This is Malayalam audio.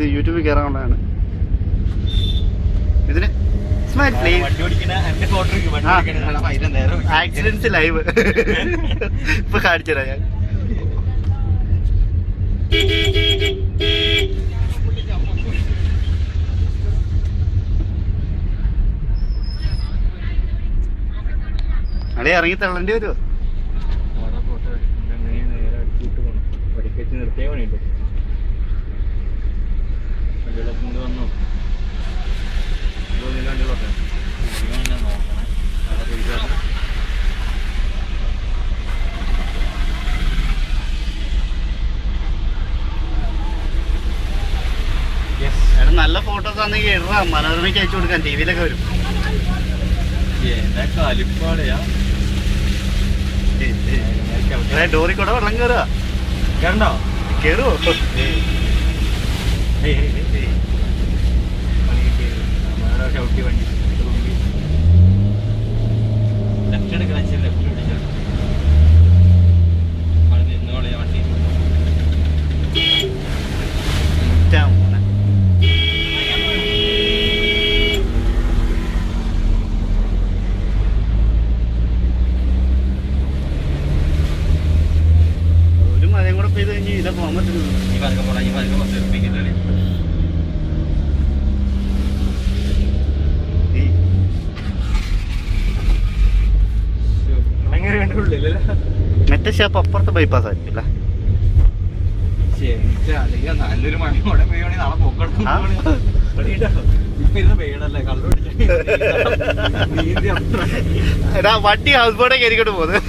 ഇത് യൂട്യൂബിൽ കയറാനുള്ളതാണ്. ഇതിന് ആക്സിഡൻസ് ലൈവ് ഇപ്പൊ കാണിച്ചതാ ഞാൻ. അവിടെ ഇറങ്ങി തള്ളേണ്ടി വരുമോ? നിർത്തിയ പണിയുണ്ട്. വന്നു നല്ല ഫോട്ടോസ് ആണെങ്കിൽ ഇടാ, മനോരമയ്ക്ക് അയച്ചു കൊടുക്കാൻ. ടി വിയിലൊക്കെ വരും. കാലിപ്പാളയാ ഡോറി കൂടെ വെള്ളം കയറുക. കേറണ്ടോ? കയറുവോ? ചവിട്ടി വണ്ടി ലെഫ്റ്റ് എടുക്കണം. ലെഫ്റ്റ് പിടിച്ചോ. നിന്നോളെ വണ്ടി ഒരു മഴയും കൂടെ പെയ്ത് കഴിഞ്ഞ് ഇതാ പോകാൻ പറ്റുന്നു. ഈ പതുക്കെ പോടാ. ഈ പതുക്കെ ബസ് എടുപ്പിക്കില്ലേ? മറ്റേ ഷാപ്പ് അപ്പുറത്തെ ബൈപ്പാസ് ആയിരിക്കും. നല്ലൊരു മഴ കൂടെ പെയ്യുവാണെങ്കിൽ നാളെ പോക്കെടുക്കും. ഇപ്പൊ ഇരുന്ന് പെയ്യണല്ലേ കള്ളു വണ്ടി ഹൗസ് ബോട്ടേ കയറിക്കൊണ്ട് പോകുന്നത്.